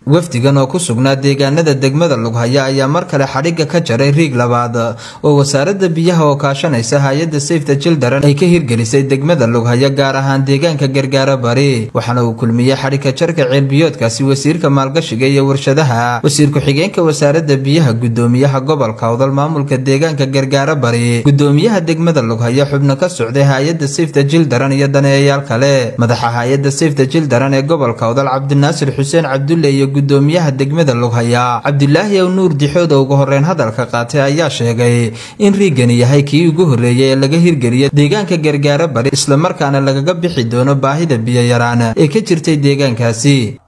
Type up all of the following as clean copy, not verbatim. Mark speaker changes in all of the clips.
Speaker 1: wafdigan oo ku sugnaa deegaanada degmada Lughaya ayaa mar kale xariga ka jaray riig labaad oo wasaaradda biyaha oo kaashanaysa hay'adda Save the Children ay ka hirgelisay degmada Lughaya gaar ahaan deegaanka Gargaara Bari waxaana uu kulmiyay xariga jarka ceelbiyoodkaasi wasiirka maalgashiga iyo warshadaha wasiir ku-xigeenka wasaaradda biyaha gudoomiyaha gobolka Awdal maamulka deegaanka Gargaara Bari gudoomiyaha degmada Lughaya xubno ka socday hay'adda Save the Children iyo daneeyayaal kale madaxa hay'adda Save the Children ee gobolka Awdal Cabdinaasir Xuseen Cabdulle iyo gudoomiyaha degmada Lughaya Cabdilaahi Nuur Dixood oo ugu horreyn hadalka qaatay ayaa sheegay in riigani yahay kii ugu horeeyay ee laga hirgeliyay deegaanka Gargaara Bari isla markaana laga bixi doono baahida biyo yaraan ee ka jirtay deegaankaasi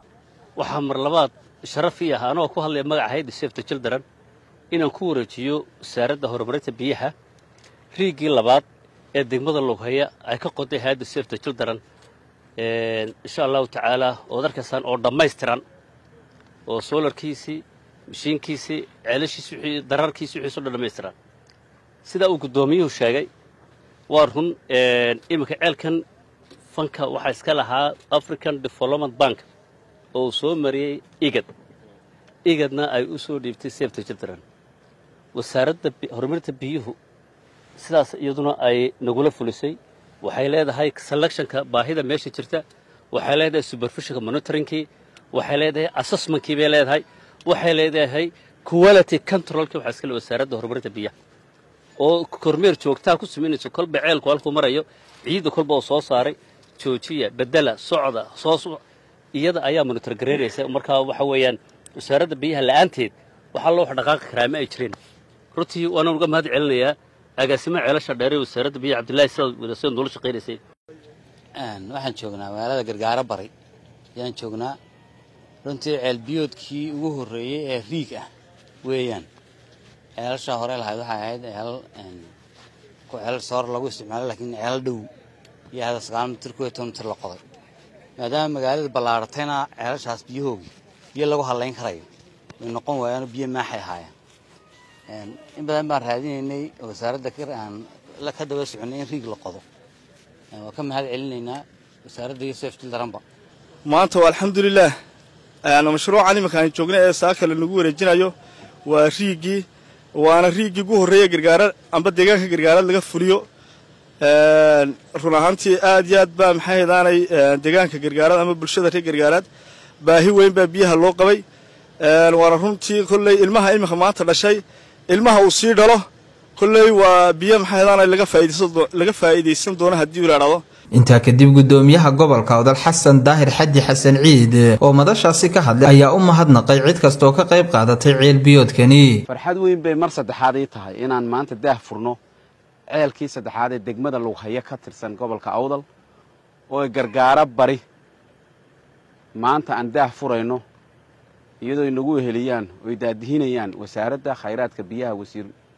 Speaker 2: waxa mar labaad sharaf ii ah anoo ku hadlay magaca hay'adda Save the Children inaan ku wareejiyo wasaaradda horumarinta biyaha riigii labaad ee degmada Lughaya ay ka qoday hay'adda Save the Children insha Allah ta'ala oo darkasan oo dhameystiran oo solarkiisi mishiinkiisi ceelashiisi wixii dararkiisi wixii soo dhameystiran sida uu gudoomiyuhu sheegay waa run imika ceelkan fanka waxa iska lahaa African Development Bank oo soo mariyay igadna ay u soo dhiibtay Save the Children wasaaradda horumarinta biyuhu sidaas iyaduna ay nagula fulisay waxay leedahay selectionka baahida meesha jirta waxay leedahay supervision monitoringki waxay leedahay assessmentkii bay leedahay waxay leedahay quality controlki waxa iska wasaaradda horumarinta biyaha oo kormeer joogtaa ku sameynayso kolba ceelku halku marayo ciid kolba oo soo saaray joojiya bedela socda soo iyada ayaa monitor gareeraysa marka waxa weeyaan wasaaradda biyaha la'aanteed waxa loo dhaqaaqi karaa ma ay jireen runtii waan uga mahad celinayaa agaasima ceelasha dheeray wasaaradda biyaha Cabdilaahi wadaasoo nolol shaqeynayay
Speaker 3: waxaan joognaa magaalada Gargaara Bari yaan joognaa runtii ceelbiyoodkii ugu horeeyay ee riig ah weeyaan ceelasha hore lahayd waxay ahayd ku ceel soor lagu isticmaalo laakiin ceel dhow iyo hada 9 mitir ku 10 mitir la qoday maadaama magaalada ballaaratayna ceelashaas biyahoogi biyo lagu haleyn karayo way noqon waayaan biyo maaxay haayaan in badan baan raadinaynay wasaaradda la ka daba soconay in riig la qodo waa ka mahad celinaynaa wasaaradda Save the Children
Speaker 4: maanta alxamdulillah mashruucan imika aan joognay ee saaka la nagu wareejinayo waa riigii waana riigii ugu horeeyay Gargaara amba deegaanka Gargaara laga fuliyo run ahaantii aad iyo aad baa maxay heedaanay deegaanka Gargaara ama bulshada reer Gargaara baahi weyn baa biyaha loo qabay waana runtii kullay ilmaha imika maanta dhashay ilmaha uu sii dhalo kullay waa biyo maxay heedaanay laga faa'iideysan doono hadii uu raado
Speaker 1: inta kadib gudoomiyaha gobolka Awdal Xasan Daahir Xaddi Xasan Ciid oo madashaasi ka hadlay ayaa u mahadnaqay cid kasto ka qayb qaadatay ceel biyoodkani
Speaker 5: farxad weyn bay mar saddexaad ay tahay inaan maanta daah furno ceelkii saddexaad ee degmada Lughaya ka tirsan gobolka Awdal oo Gargaara Bari maanta aan daah furayno iyadoo inagu heliyaan oo daadihinayaan wasaaradda khayraadka biyaha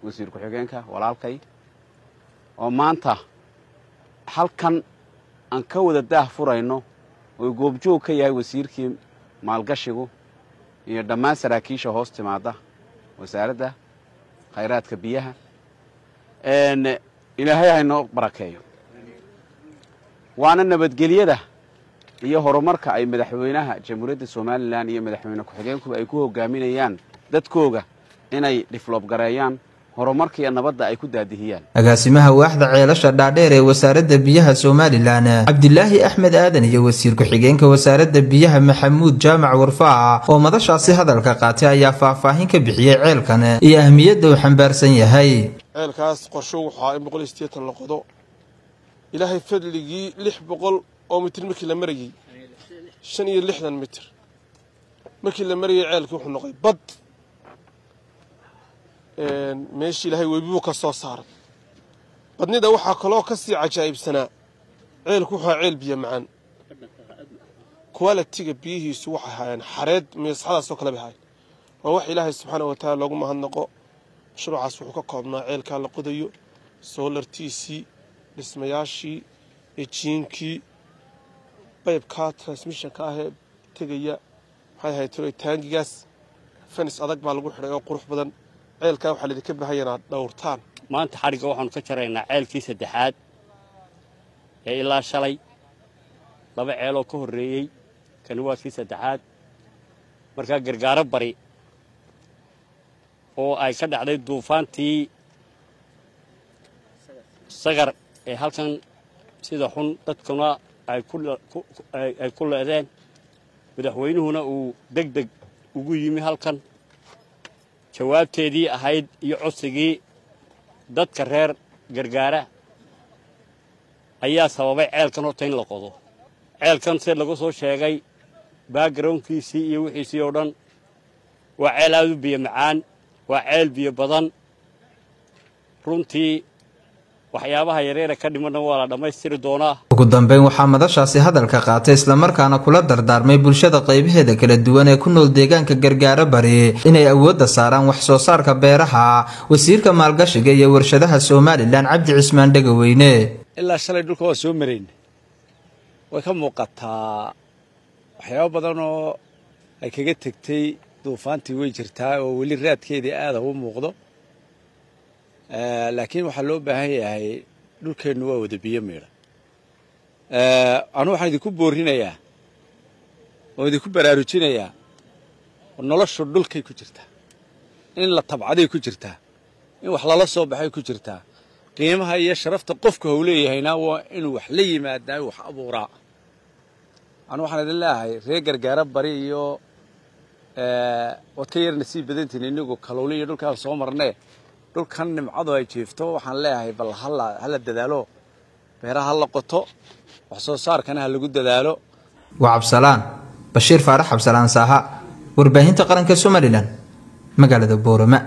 Speaker 5: wasiir ku-xigeenka walaalkay oo maanta halkan aan ka wada daah furayno oo goobjoog ka yahay wasiirkii maalgashigu iyo dhammaan saraakiisha hoos timaada wasaaradda khayraadka biyaha ilaahay ha inoo barakeeyo waana nabadgelyada iyo horumarka ay madaxweynaha jamhuuriyadda Soomaaliland iyo madaxweyne ku-xigeenku ay ku hogaaminayaan dadkooga inay develop gareeyaan horumarka nabadda ay ku daadihiyaan
Speaker 1: agaasimaha waaxda ceelasha dhaadheer ee wasaaradda biyaha Soomaaliland Cabdilaahi Axmed Aadan iyo wasiir ku-xigeenka wasaaradda biyaha Maxamuud Jaamac Warfaa oo madashaasi hadalka qaatay ayaa faahfaahin ka bixiyay ceelkan iyo ahmiyadda uu xambaarsan yahay
Speaker 6: ceelkaas qorsho waxa in 180 la qodo ilaahay fadligii 600 oo mitir markii la marayay 65 mitir markii la marayay ceelku wuxuu noqday bad meeshii ilaahay webigu ka soo saaray badnida waxa kaloo ka sii cajaa'ibsanaa ceelku waxa ceel biyo macaan quality-ga biyihiisu waxa hayaan xareed meesxadaas oo kala baxay waa wax ilaahay subxaanahu wa ta'aala loogu mahadnaqo mashruucaas wuxuu ka koobnaa ceelka la qodayo solartiisi dhismayaashii ejiinkii qaybka transmissionka ah ee tagaya waxay haytay taangigaas fence adag baa lagu xidhay oo qurux badan ceelka waxa la idinka baahanyaa dhowrtaan
Speaker 2: maanta xariga waxaan ka jaraynaa ceelkii saddexaad ee ilaa shalay laba ceel oo ka horeeyay kan waa kii saddexaad markaa gargaaro bari oo ay ka dhacday duufaantii sagar ee halkan sida xun dadkuna ay ku leedeen madaxweynuhuna uu degdeg ugu yimi halkan jawaabteedii ahayd iyo codsigii dadka reer gargaara ayaa sababay ceelkan horta in la qodo ceelkan si lagu soo sheegay backgroundkiisii iyo wixiisii oo dhan waa ceel aad u biyo macaan waa ceel biyo badan runtii waxyaabaha yareera ka dhimanna waa la dhammaystiri doonaa.
Speaker 1: ugu dambeyn waxaa madashaasi hadalka qaatay islamarkaana kula dardaarmay bulshada qaybaheeda kala duwan ee ku nool deegaanka gargaaro bari inay awoodda saaraan wax soo saarka beeraha wasiirka maalgashiga iyo warshadaha Somaliland Cabdi Cismaan Dhagaweyne.
Speaker 7: ilaa shalay dhulka waa soo mareen way ka muuqataa waxyaabo badan oo ay kaga tagtay duufaantii way jirtaa oo weli raadkeedii aad u muuqdo laakiin waxa loo baahan yahay dhulkeenu waa wada biyo meera anu waxaan idinku boorinayaa oo idinku baraarujinayaa noloshu dhulkay ku jirtaa in la tabcaday ku jirtaa in wax lala soo baxay ku jirtaa qiimaha iyo sharafta qofka uu leeyahayna waa inuu wax la yimaadaa wax abuuraa anu waxaan idin leeyahay reer gargaaro bari iyo wad ka yar nasiib badantiin inagu kalowli iyo dhulkaan soo marnay dhulkan nimcadu ay jiifto waxaan leeyahay bal hala dadaalo beeraha la qoto wax soo saarkana ha lagu dadaalo.
Speaker 1: waa Cabsalaan Bashiir Faarax Cabsalaan Saaha warbaahinta qaranka Somaliland magaalada Boorama.